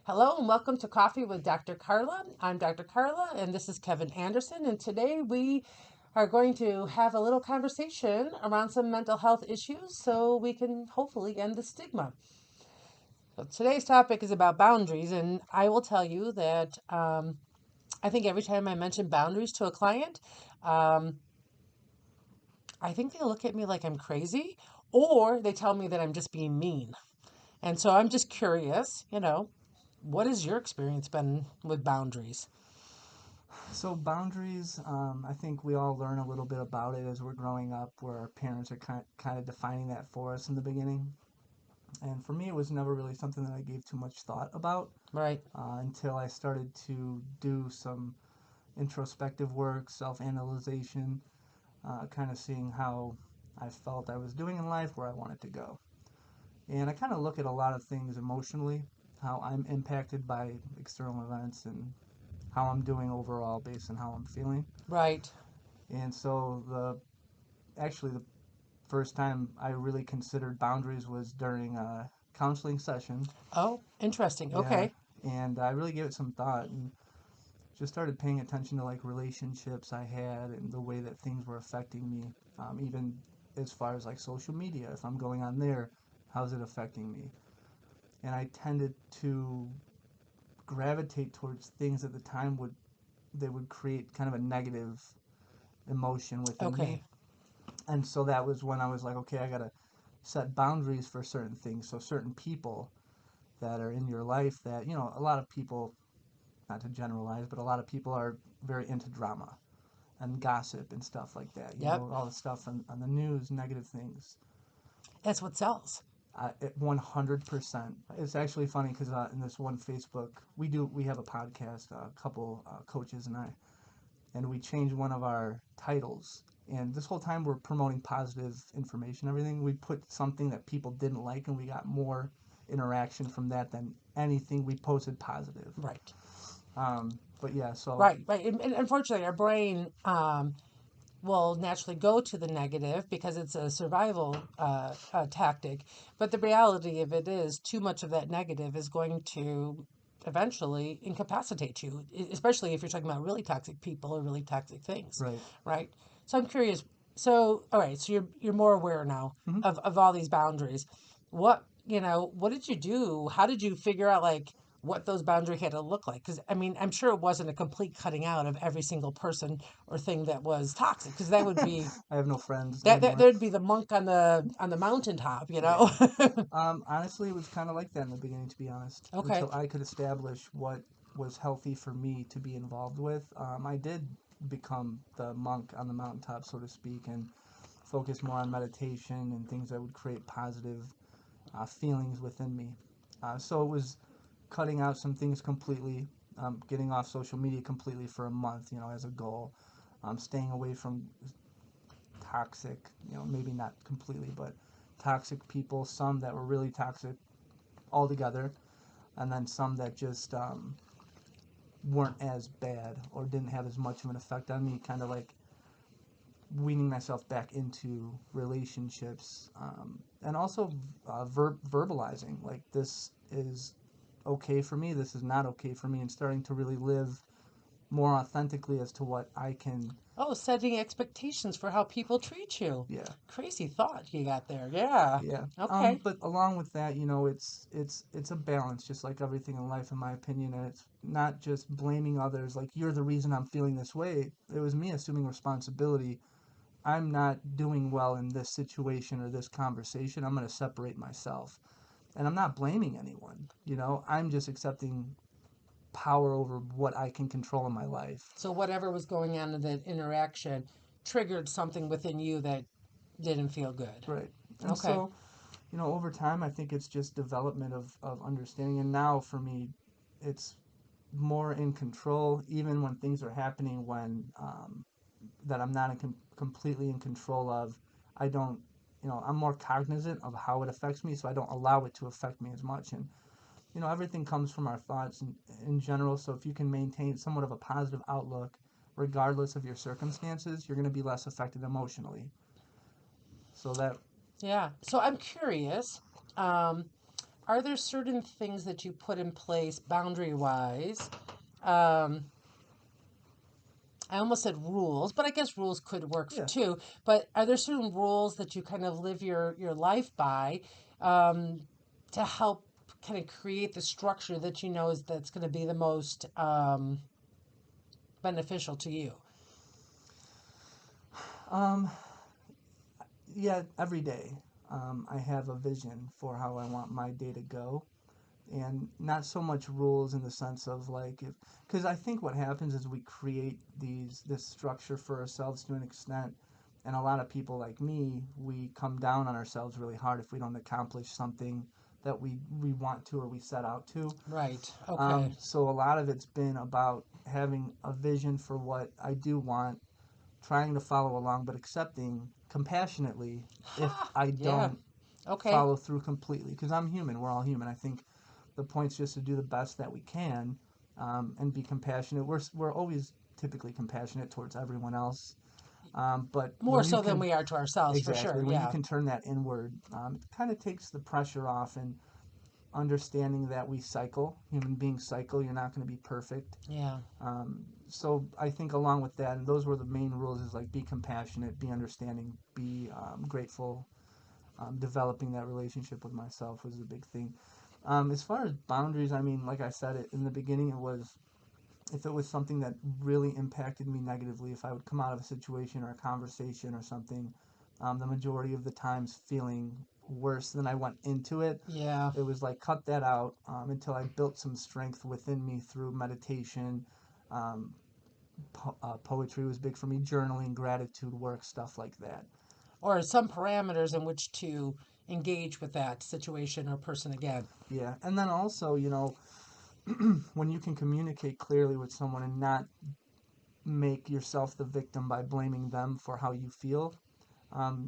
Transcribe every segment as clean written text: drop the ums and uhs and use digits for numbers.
Hello and welcome to Coffee with Dr. Carla. I'm Dr. Carla and this is Kevin Anderson, and today we are going to have a little conversation around some mental health issues so we can hopefully end the stigma. So today's topic is about boundaries, and I will tell you that I think every time I mention boundaries to a client, I think they look at me like I'm crazy, or they tell me that I'm just being mean. And so I'm just curious, what has your experience been with boundaries? So boundaries, I think we all learn a little bit about it as we're growing up, where our parents are kind of defining that for us in the beginning. And for me, it was never really something that I gave too much thought about Right. until I started to do some introspective work, self-analyzation, kind of seeing how I felt I was doing in life, where I wanted to go. And I kind of look at a lot of things emotionally, how I'm impacted by external events and how I'm doing overall based on how I'm feeling. Right. And so the first time I really considered boundaries was during a counseling session. Oh, interesting. Yeah, Okay. and I really gave it some thought and just started paying attention to like relationships I had and the way that things were affecting me. Even as far as like social media, if I'm going on there, how's it affecting me? And I tended to gravitate towards things at the time would create kind of a negative emotion within me. Okay. And so that was when I was like, okay, I gotta set boundaries for certain things. So certain people that are in your life that, a lot of people, not to generalize, but a lot of people are very into drama and gossip and stuff like that. Yep. All the stuff on the news, negative things. That's what sells. 100%. It's actually funny because in this one Facebook, we have a podcast, a couple coaches and I, and we changed one of our titles. And this whole time we're promoting positive information, everything. We put something that people didn't like, and we got more interaction from that than anything we posted positive. Right. But yeah, so Right. Right. And unfortunately, our brain will naturally go to the negative because it's a survival tactic. But the reality of it is, too much of that negative is going to eventually incapacitate you, especially if you're talking about really toxic people or really toxic things, right. right? So I'm curious. So, all right, so you're more aware now Hmm. of all these boundaries. What did you do? How did you figure out like what those boundaries had to look like? Because I mean, I'm sure it wasn't a complete cutting out of every single person or thing that was toxic, because that would be I have no friends that anymore. there'd be the monk on the mountaintop. Yeah. Honestly, it was kind of like that in the beginning, to be honest, Okay. until I could establish what was healthy for me to be involved with. I did become the monk on the mountaintop, so to speak, and focus more on meditation and things that would create positive feelings within me. So it was cutting out some things completely, getting off social media completely for a month, as a goal. Staying away from toxic, maybe not completely, but toxic people, some that were really toxic altogether, and then some that just weren't as bad or didn't have as much of an effect on me, kind of like weaning myself back into relationships, and also verbalizing like this is okay for me, this is not okay for me, and starting to really live more authentically as to what I can. Oh, setting expectations for how people treat you. Yeah, Crazy thought you got there. Yeah. yeah. Okay. But along with that, it's a balance, just like everything in life, in my opinion, and it's not just blaming others like you're the reason I'm feeling this way. It was me assuming responsibility. I'm not doing well in this situation or this conversation. I'm going to separate myself. And I'm not blaming anyone, I'm just accepting power over what I can control in my life. So whatever was going on in that interaction triggered something within you that didn't feel good. Right. And Okay. so, over time, I think it's just development of understanding. And now for me, it's more in control, even when things are happening that I'm not completely in control of. I don't, I'm more cognizant of how it affects me, so I don't allow it to affect me as much. And everything comes from our thoughts in general. So if you can maintain somewhat of a positive outlook, regardless of your circumstances, you're going to be less affected emotionally. So that. Yeah. So I'm curious. Um, are there certain things that you put in place boundary-wise? Um, I almost said rules, but I guess rules could work Yeah. too. But are there certain rules that you kind of live your life by to help kind of create the structure that you know is that's going to be the most beneficial to you? Um, yeah, every day I have a vision for how I want my day to go, and not so much rules in the sense of like if, because I think what happens is we create this structure for ourselves to an extent, and a lot of people like me, we come down on ourselves really hard if we don't accomplish something that we want to or we set out to. Right. Okay. So a lot of it's been about having a vision for what I do want, trying to follow along, but accepting compassionately if Ha! I Yeah. don't Okay. follow through completely. Because I'm human, we're all human. I think the point's just to do the best that we can, and be compassionate. We're always typically compassionate towards everyone else, but More when you so than can we are to ourselves, for sure. exactly when you Yeah. can turn that inward, it kind of takes the pressure off, and understanding that we cycle, human beings cycle. You're not going to be perfect. Yeah. So I think along with that, and those were the main rules, is like be compassionate, be understanding, be grateful. Developing that relationship with myself was a big thing. As far as boundaries, I mean, like I said, it in the beginning, it was if it was something that really impacted me negatively, if I would come out of a situation or a conversation or something, the majority of the times feeling worse than I went into it, Yeah. it was like cut that out until I built some strength within me through meditation. Um, Poetry was big for me, journaling, gratitude work, stuff like that. Or some parameters in which to engage with that situation or person again. Yeah, and then also, when you can communicate clearly with someone and not make yourself the victim by blaming them for how you feel,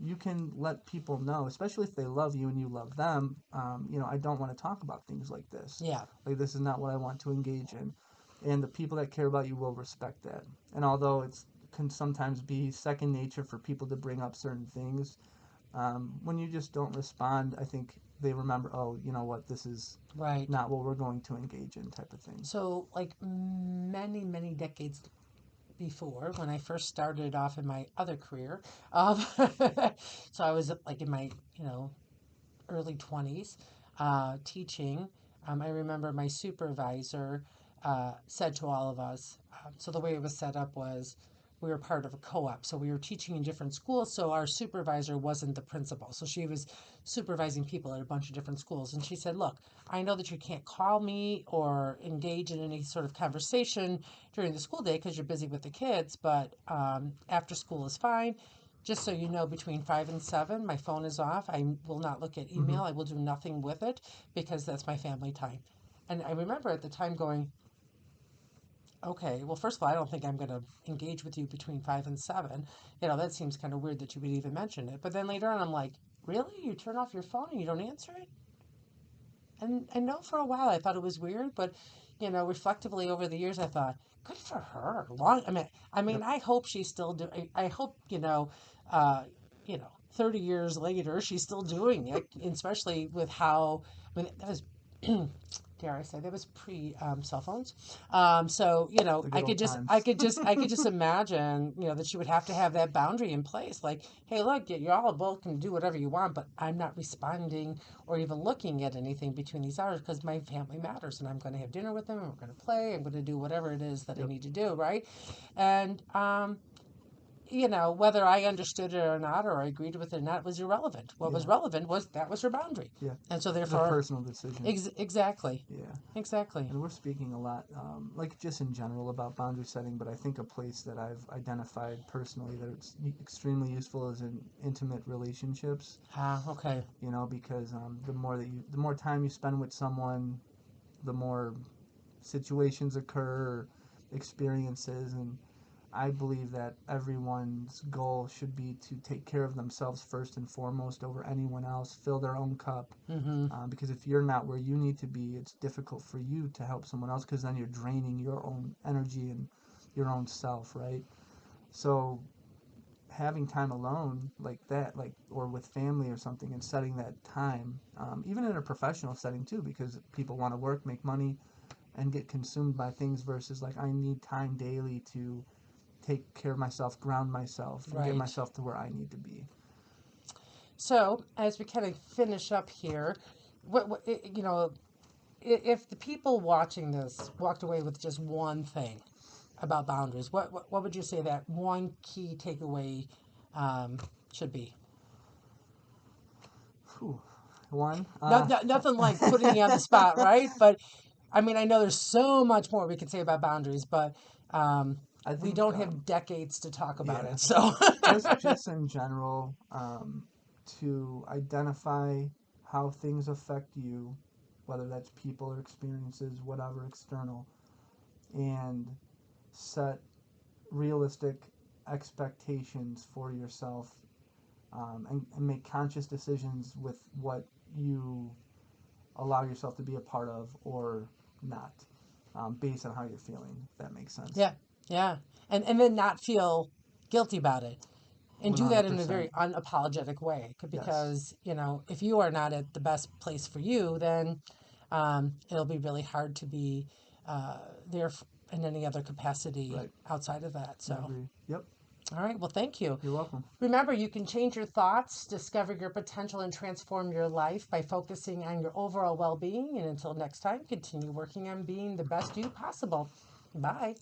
you can let people know, especially if they love you and you love them, I don't want to talk about things like this. Yeah. Like, this is not what I want to engage in. And the people that care about you will respect that. And although it can sometimes be second nature for people to bring up certain things, when you just don't respond, I think they remember, oh, you know what, this is Right. not what we're going to engage in, type of thing. So, like many, many decades before, when I first started off in my other career, um, so I was like in my, early 20s, teaching. I remember my supervisor said to all of us, so the way it was set up was we were part of a co-op. So we were teaching in different schools. So our supervisor wasn't the principal. So she was supervising people at a bunch of different schools. And she said, look, I know that you can't call me or engage in any sort of conversation during the school day because you're busy with the kids, but after school is fine. Just so you know, between 5 and 7, my phone is off. I will not look at Mm-hmm. email. I will do nothing with it because that's my family time. And I remember at the time going, okay, well, first of all, I don't think I'm going to engage with you between 5 and 7. That seems kind of weird that you would even mention it. But then later on, I'm like, really? You turn off your phone and you don't answer it? And I know for a while I thought it was weird, but reflectively over the years, I thought, good for her. Long. I mean, Yep. I hope she's still doing. I hope 30 years later, she's still doing it, especially with how. I mean, that was. Dare I say that was pre cell phones, so The I good could old just I times. could just I could just imagine that she would have to have that boundary in place, like, hey, look, you all both can do whatever you want, but I'm not responding or even looking at anything between these hours because my family matters and I'm going to have dinner with them and we're going to play. I'm going to do whatever it is that I Yep. need to do, right? And, whether I understood it or not, or I agreed with it or not, was irrelevant. What was Yeah. relevant was that was her boundary. Yeah. And so, It's a therefore, personal decision. exactly. Yeah. Exactly. And we're speaking a lot, like just in general about boundary setting, but I think a place that I've identified personally that it's extremely useful is in intimate relationships. Ah, okay. Because the more time you spend with someone, the more situations occur, experiences, and I believe that everyone's goal should be to take care of themselves first and foremost over anyone else, fill their own cup. Mm-hmm. Because if you're not where you need to be, it's difficult for you to help someone else because then you're draining your own energy and your own self, right? So having time alone like that, like, or with family or something, and setting that time, even in a professional setting too, because people want to work, make money, and get consumed by things, versus like, I need time daily to take care of myself, ground myself, and get Right. myself to where I need to be. So, as we kind of finish up here, if the people watching this walked away with just one thing about boundaries, what would you say that one key takeaway should be? Whew. One. Nothing like putting you on the spot, right? But I mean, I know there's so much more we could say about boundaries, but I we think, don't have decades to talk about yeah. it. So just in general, to identify how things affect you, whether that's people or experiences, whatever, external, and set realistic expectations for yourself, and make conscious decisions with what you allow yourself to be a part of or not, based on how you're feeling, if that makes sense. yeah, and then not feel guilty about it. And do that in a 100%. very unapologetic way, Yes. because if you are not at the best place for you, then it'll be really hard to be there in any other capacity Right. outside of that. I So, agree. Yep. all right, well, thank you. You're welcome. Remember, you can change your thoughts, discover your potential, and transform your life by focusing on your overall well-being. And until next time, continue working on being the best you possible. Bye.